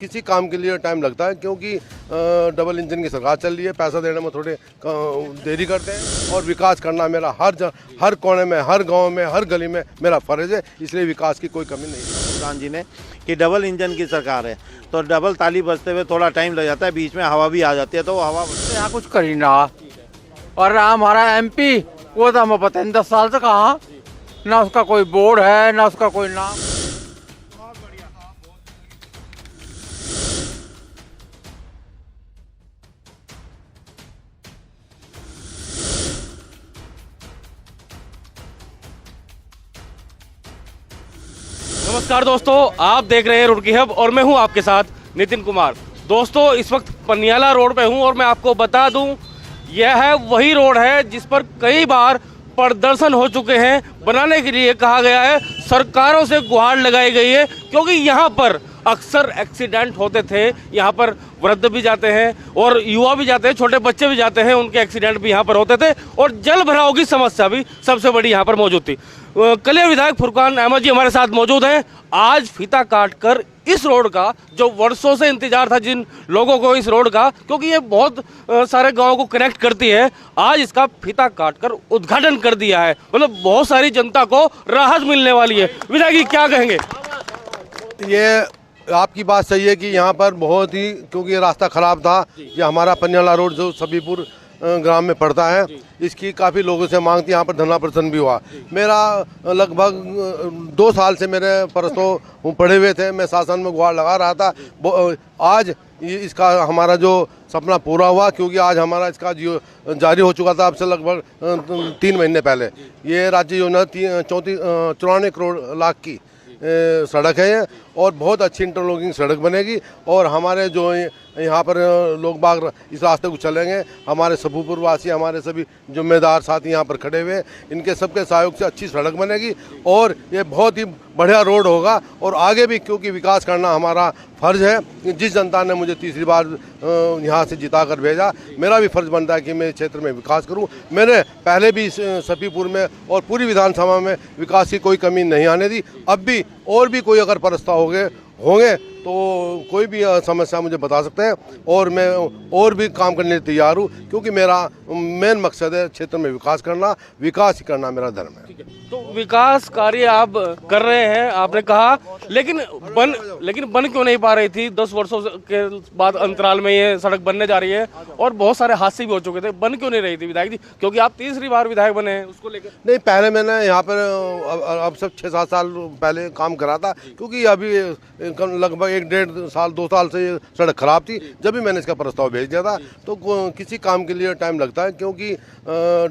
किसी काम के लिए टाइम लगता है क्योंकि डबल इंजन की सरकार चल रही है, पैसा देने में थोड़े देरी करते हैं और विकास करना मेरा हर कोने में, हर गांव में, हर गली में मेरा फर्ज है, इसलिए विकास की कोई कमी नहीं है। प्रधान जी ने कि डबल इंजन की सरकार है तो डबल ताली बजते हुए थोड़ा टाइम लग जाता है, बीच में हवा भी आ जाती है तो वो हवा यहाँ कुछ करी ना। और हमारा एमपी वो तो हमें पता नहीं 10 साल से कहाँ, ना उसका कोई बोर्ड है ना उसका कोई नाम। नमस्कार दोस्तों, आप देख रहे हैं रुड़की हब और मैं हूं आपके साथ नितिन कुमार। दोस्तों, इस वक्त पनियाला रोड पे हूं और मैं आपको बता दूं, यह है वही रोड है जिस पर कई बार प्रदर्शन हो चुके हैं। बनाने के लिए कहा गया है, सरकारों से गुहार लगाई गई है क्योंकि यहां पर अक्सर एक्सीडेंट होते थे। यहाँ पर वृद्ध भी जाते हैं और युवा भी जाते हैं, छोटे बच्चे भी जाते हैं, उनके एक्सीडेंट भी यहाँ पर होते थे और जल भराव की समस्या भी सबसे बड़ी यहाँ पर मौजूद थी। कलिया विधायक फुरकान अहमद जी हमारे साथ मौजूद हैं। आज फीता काटकर इस रोड का, जो वर्षों से इंतजार था जिन लोगों को इस रोड का, क्योंकि ये बहुत सारे गांवों को कनेक्ट करती है, आज इसका फीता काटकर उद्घाटन कर दिया है। मतलब बहुत सारी जनता को राहत मिलने वाली है। विधायक जी क्या कहेंगे? ये आपकी बात सही है कि यहाँ पर बहुत ही, क्योंकि ये रास्ता ख़राब था, ये हमारा पनियाला रोड जो सभीपुर ग्राम में पड़ता है, इसकी काफ़ी लोगों से मांग थी। यहाँ पर धरना प्रदर्शन भी हुआ। मेरा लगभग 2 साल से मेरे परसों पड़े हुए थे, मैं शासन में गुहार लगा रहा था। आज इसका हमारा जो सपना पूरा हुआ, क्योंकि आज हमारा इसका जारी हो चुका था अब से लगभग 3 महीने पहले। ये राज्य योजना 94 करोड़ लाख की सड़क है और बहुत अच्छी इंटरलॉकिंग सड़क बनेगी और हमारे जो यहाँ पर लोग बाग इस रास्ते को चलेंगे, हमारे सभूपुर वासी, हमारे सभी जिम्मेदार साथी यहाँ पर खड़े हुए, इनके सबके सहयोग से अच्छी सड़क बनेगी और ये बहुत ही बढ़िया रोड होगा। और आगे भी, क्योंकि विकास करना हमारा फ़र्ज़ है। जिस जनता ने मुझे तीसरी बार यहाँ से जिता कर भेजा, मेरा भी फ़र्ज़ बनता है कि मैं क्षेत्र में विकास करूँ। मैंने पहले भी सफीपुर में और पूरी विधानसभा में विकास की कोई कमी नहीं आने दी। अब भी और भी कोई अगर प्रस्ताव होंगे तो कोई भी समस्या मुझे बता सकते हैं और मैं और भी काम करने के लिए तैयार हूँ, क्योंकि मेरा मेन मकसद है क्षेत्र में विकास करना। विकास ही करना मेरा धर्म है। तो विकास कार्य आप कर रहे हैं, आपने कहा, लेकिन बन क्यों नहीं पा रही थी? 10 वर्षों के बाद अंतराल में ये सड़क बनने जा रही है और बहुत सारे हादसे भी हो चुके थे, बन क्यों नहीं रही थी विधायक जी? क्योंकि आप तीसरी बार विधायक बने हैं, उसको लेकर। नहीं, पहले मैंने यहाँ पर अब सब 6-7 साल पहले काम करा था, क्योंकि अभी लगभग 1-1.5 साल 2 साल से ये सड़क खराब थी। जब भी मैंने इसका प्रस्ताव भेज दिया था, तो किसी काम के लिए टाइम लगता है क्योंकि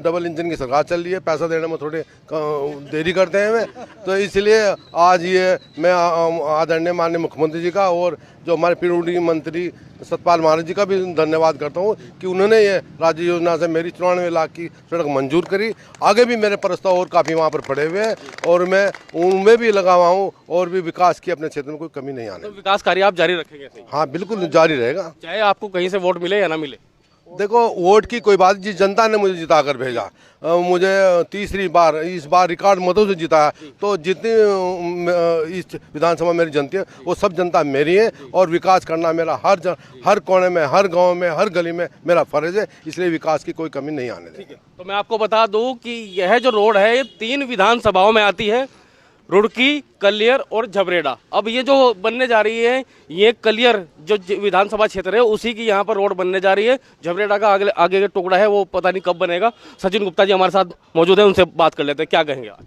डबल इंजन की सरकार चल रही है, पैसा देने में थोड़े देरी करते हैं। तो इसलिए आज ये मैं आदरणीय माननीय मुख्यमंत्री जी का और जो हमारे पीडब्ल्यूडी मंत्री सतपाल महाराज जी का भी धन्यवाद करता हूँ कि उन्होंने ये राज्य योजना से मेरी 94 लाख की सड़क मंजूर करी। आगे भी मेरे प्रस्ताव और काफ़ी वहाँ पर पड़े हुए हैं और मैं उनमें भी लगा हुआ हूँ और भी विकास की अपने क्षेत्र में कोई कमी नहीं आने। तो विकास कार्य आप जारी रखेंगे? हाँ, बिल्कुल जारी रहेगा, चाहे आपको कहीं से वोट मिले या ना मिले। देखो, वोट की कोई बात, जिस जनता ने मुझे जिता कर भेजा, मुझे तीसरी बार इस बार रिकॉर्ड मतों से जिताया, तो जितनी इस विधानसभा मेरी जनता है वो सब जनता मेरी है और विकास करना मेरा हर कोने में, हर गांव में, हर गली में मेरा फर्ज है, इसलिए विकास की कोई कमी नहीं आने देगी। तो मैं आपको बता दूं कि यह जो रोड है ये 3 विधानसभाओं में आती है, रुड़की, कलियर और झबरेड़ा। अब ये जो बनने जा रही है, ये कलियर जो विधानसभा क्षेत्र है उसी की यहाँ पर रोड बनने जा रही है। झबरेड़ा का आगे का टुकड़ा है वो पता नहीं कब बनेगा। सचिन गुप्ता जी हमारे साथ मौजूद है, उनसे बात कर लेते हैं। क्या कहेंगे आप?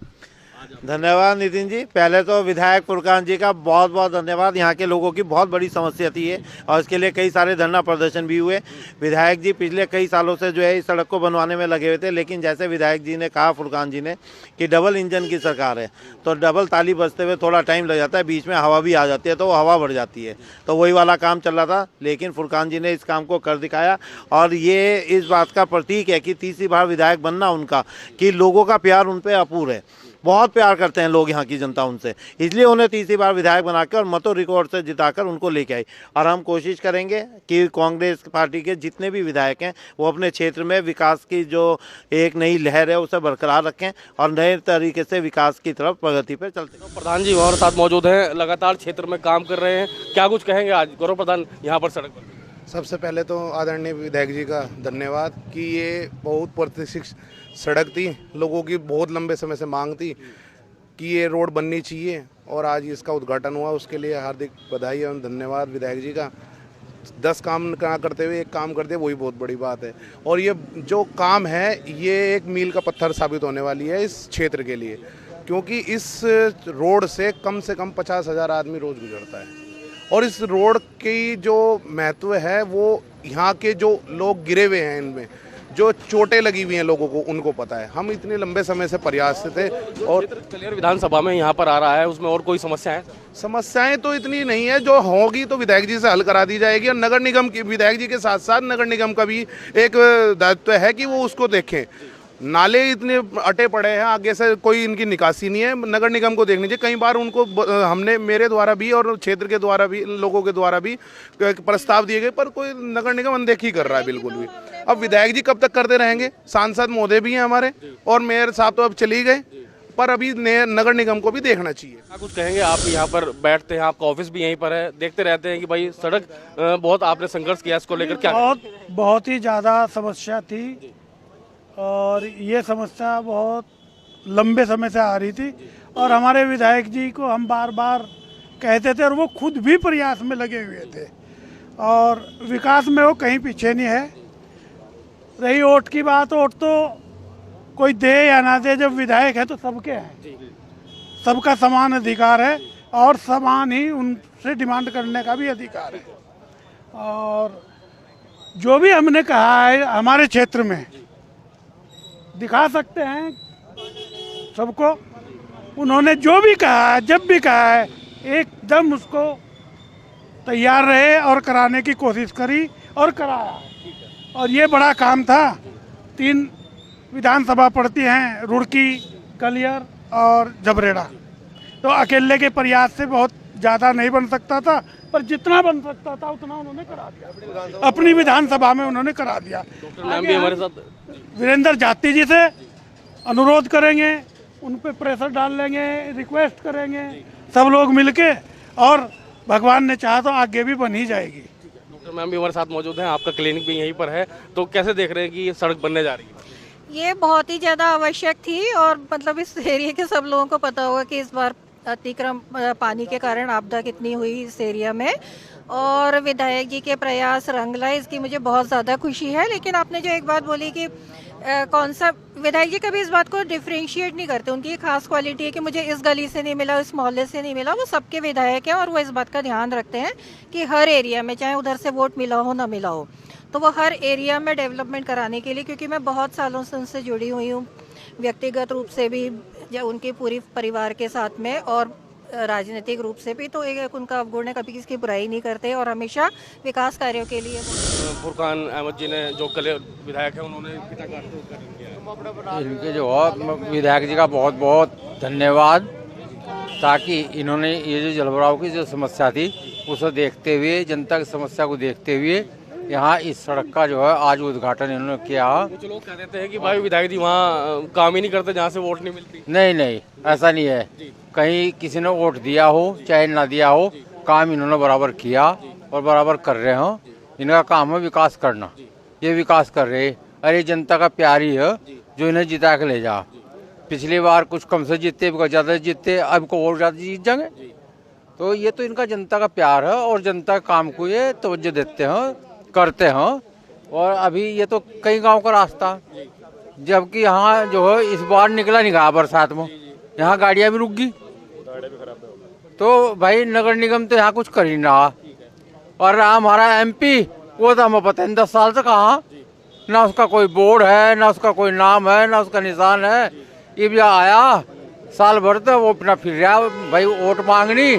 धन्यवाद नितिन जी। पहले तो विधायक फुरकान जी का बहुत बहुत धन्यवाद। यहाँ के लोगों की बहुत बड़ी समस्या थी है और इसके लिए कई सारे धरना प्रदर्शन भी हुए। विधायक जी पिछले कई सालों से जो है इस सड़क को बनवाने में लगे हुए थे, लेकिन जैसे विधायक जी ने कहा, फुरकान जी ने, कि डबल इंजन की सरकार है तो डबल ताली बजते हुए थोड़ा टाइम लग जाता है, बीच में हवा भी आ जाती है तो वो हवा बढ़ जाती है। तो वही वाला काम चल रहा था, लेकिन फुरकान जी ने इस काम को कर दिखाया और ये इस बात का प्रतीक है कि तीसरी बार विधायक बनना उनका, कि लोगों का प्यार उन पर अपूर है। बहुत प्यार करते हैं लोग, यहाँ की जनता उनसे, इसलिए उन्हें तीसरी बार विधायक बना के और मतों रिकॉर्ड से जिताकर उनको लेके आई। और हम कोशिश करेंगे कि कांग्रेस पार्टी के जितने भी विधायक हैं वो अपने क्षेत्र में विकास की जो एक नई लहर है उसे बरकरार रखें और नए तरीके से विकास की तरफ प्रगति पर चलते हैं। प्रधान जी हमारे साथ मौजूद हैं, लगातार क्षेत्र में काम कर रहे हैं, क्या कुछ कहेंगे आज गौरव प्रधान यहाँ पर सड़क पर? सबसे पहले तो आदरणीय विधायक जी का धन्यवाद कि ये बहुत प्रतीक्षित सड़क थी, लोगों की बहुत लंबे समय से मांग थी कि ये रोड बननी चाहिए और आज इसका उद्घाटन हुआ, उसके लिए हार्दिक बधाई एवं धन्यवाद विधायक जी का। 10 काम ना करते हुए एक काम करते वही बहुत बड़ी बात है और ये जो काम है ये एक मील का पत्थर साबित होने वाली है इस क्षेत्र के लिए, क्योंकि इस रोड से कम 50,000 आदमी रोज़ गुजरता है और इस रोड की जो महत्व है वो यहाँ के जो लोग गिरे हुए हैं, इनमें जो चोटें लगी हुई हैं लोगों को, उनको पता है। हम इतने लंबे समय से प्रयास थे और कलियर विधानसभा में यहाँ पर आ रहा है, उसमें और कोई समस्या है? समस्याएं तो इतनी नहीं है, जो होगी तो विधायक जी से हल करा दी जाएगी और नगर निगम की, विधायक जी के साथ साथ नगर निगम का भी एक दायित्व है कि वो उसको देखें। नाले इतने अटे पड़े हैं, आगे से कोई इनकी निकासी नहीं है, नगर निगम को देखनी चाहिए। कई बार उनको हमने मेरे द्वारा भी और क्षेत्र के द्वारा भी, लोगों के द्वारा भी प्रस्ताव दिए गए, पर कोई नगर निगम अनदेखी कर रहा है बिल्कुल भी। अब विधायक जी कब तक करते रहेंगे? सांसद महोदय भी हैं हमारे और मेयर साहब तो अब चले ही गए, पर अभी नगर निगम को भी देखना चाहिए। क्या कुछ कहेंगे? आप यहाँ पर बैठते हैं, आपका ऑफिस भी यहीं पर है, देखते रहते हैं कि भाई सड़क बहुत आपने संघर्ष किया, इसको लेकर क्या? बहुत ही ज़्यादा समस्या थी और ये समस्या बहुत लंबे समय से आ रही थी और हमारे विधायक जी को हम बार बार कहते थे और वो खुद भी प्रयास में लगे हुए थे और विकास में वो कहीं पीछे नहीं है। रही वोट की बात, वोट तो कोई दे या ना दे, जब विधायक है तो सबके हैं, सबका समान अधिकार है और समान ही उनसे डिमांड करने का भी अधिकार है। और जो भी हमने कहा है हमारे क्षेत्र में दिखा सकते हैं सबको, उन्होंने जो भी कहा है, जब भी कहा है, एकदम उसको तैयार रहे और कराने की कोशिश करी और कराया। और ये बड़ा काम था। 3 विधानसभा पड़ती हैं, रुड़की, कलियर और जबरेड़ा, तो अकेले के प्रयास से बहुत ज़्यादा नहीं बन सकता था, पर जितना बन सकता था उतना उन्होंने करा दिया, अपनी विधानसभा में उन्होंने करा दिया। डॉक्टर मैम भी हमारे साथ, वीरेंद्र जाती जी से अनुरोध करेंगे, उन पे प्रेशर डाल लेंगे, रिक्वेस्ट करेंगे सब लोग मिलके, और भगवान ने चाहा तो आगे भी बन ही जाएगी। डॉक्टर मैम भी हमारे साथ मौजूद हैं, आपका क्लिनिक भी यहीं पर है, तो कैसे देख रहे हैं कि ये सड़क बनने जा रही है? ये बहुत ही ज़्यादा आवश्यक थी और मतलब इस एरिया के सब लोगों को पता होगा कि इस बार अतिक्रम पानी के कारण आपदा कितनी हुई इस एरिया में, और विधायक जी के प्रयास रंग लाए, इसकी मुझे बहुत ज़्यादा खुशी है। लेकिन आपने जो एक बात बोली कि कौन सा, विधायक जी कभी इस बात को डिफ्रेंशिएट नहीं करते, उनकी एक खास क्वालिटी है कि मुझे इस गली से नहीं मिला, इस मोहल्ले से नहीं मिला, वो सबके विधायक हैं और वो इस बात का ध्यान रखते हैं कि हर एरिया में, चाहे उधर से वोट मिला हो ना मिला हो, तो वो हर एरिया में डेवलपमेंट कराने के लिए, क्योंकि मैं बहुत सालों से उनसे जुड़ी हुई हूँ, व्यक्तिगत रूप से भी, या उनके पूरी परिवार के साथ में, और राजनीतिक रूप से भी, तो एक उनका अवगुण है, कभी किसी की बुराई नहीं करते और हमेशा विकास कार्यों के लिए। फुरकान अहमद जी ने, जो कल विधायक है, उन्होंने पिता का उद्घाटन किया। इनके जो है विधायक जी का बहुत बहुत धन्यवाद, ताकि इन्होंने ये जो जलभराव की जो समस्या थी उसे देखते हुए, जनता की समस्या को देखते हुए यहाँ इस सड़क का जो है आज उद्घाटन इन्होंने किया। कुछ लोग कह देते हैं कि भाई विधायक जी वहाँ काम ही नहीं करते जहाँ से वोट नहीं मिलती। नहीं नहीं, ऐसा नहीं है, कहीं किसी ने वोट दिया हो चाहे ना दिया हो, काम इन्होंने बराबर किया और बराबर कर रहे हो। इनका काम है विकास करना, ये विकास कर रहे। अरे जनता का प्यार ही है जो इन्हें जिता के ले जा। पिछली बार कुछ कम से जीते, ज़्यादा जीते, अब को और ज़्यादा जीत जाएंगे। तो ये तो इनका जनता का प्यार है और जनता के काम को ये तवज्जो देते हैं, करते हैं। और अभी ये तो कई गांव का रास्ता, जबकि यहाँ जो है इस बार निकला नहीं गया बरसात में, यहाँ गाड़ियाँ भी रुक गई। तो भाई नगर निगम तो यहाँ कुछ कर ही नहीं रहा। और हमारा MP वो तो हमें पता नहीं 10 साल से कहाँ, ना उसका कोई बोर्ड है, ना उसका कोई नाम है, ना उसका निशान है। ये भी आया साल भर तो वो अपना फिर रहा, भाई वोट मांगनी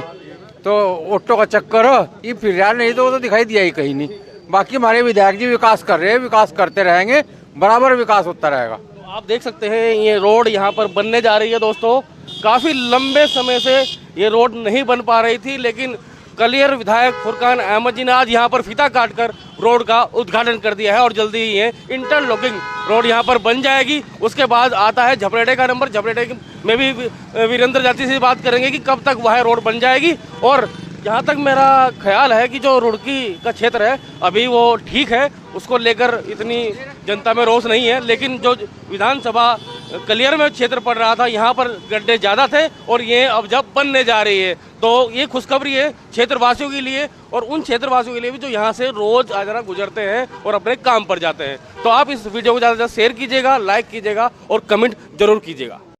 तो ऑटो का चक्कर ये फिर रहा, नहीं तो वो तो दिखाई दिया ही कहीं नहीं। बाकी हमारे विधायक जी विकास कर रहे हैं, विकास करते रहेंगे, बराबर विकास होता रहेगा। आप देख सकते हैं ये रोड यहाँ पर बनने जा रही है दोस्तों। काफ़ी लंबे समय से ये रोड नहीं बन पा रही थी, लेकिन कलियर विधायक फुरकान अहमद जी ने आज यहाँ पर फीता काटकर रोड का उद्घाटन कर दिया है और जल्दी ही ये इंटरलॉकिंग रोड यहाँ पर बन जाएगी। उसके बाद आता है झपरेटे का नंबर। झपरेटे में भी वीरेंद्र जाति से बात करेंगे कि कब तक वह रोड बन जाएगी। और जहाँ तक मेरा ख्याल है कि जो रुड़की का क्षेत्र है अभी वो ठीक है, उसको लेकर इतनी जनता में रोष नहीं है, लेकिन जो विधानसभा कलियर में क्षेत्र पड़ रहा था यहाँ पर गड्ढे ज़्यादा थे और ये अब जब बनने जा रही है तो ये खुशखबरी है क्षेत्रवासियों के लिए और उन क्षेत्रवासियों के लिए भी जो यहाँ से रोज आ जाना गुजरते हैं और अपने काम पर जाते हैं। तो आप इस वीडियो को ज़्यादा से ज़्यादा शेयर कीजिएगा, लाइक कीजिएगा और कमेंट जरूर कीजिएगा।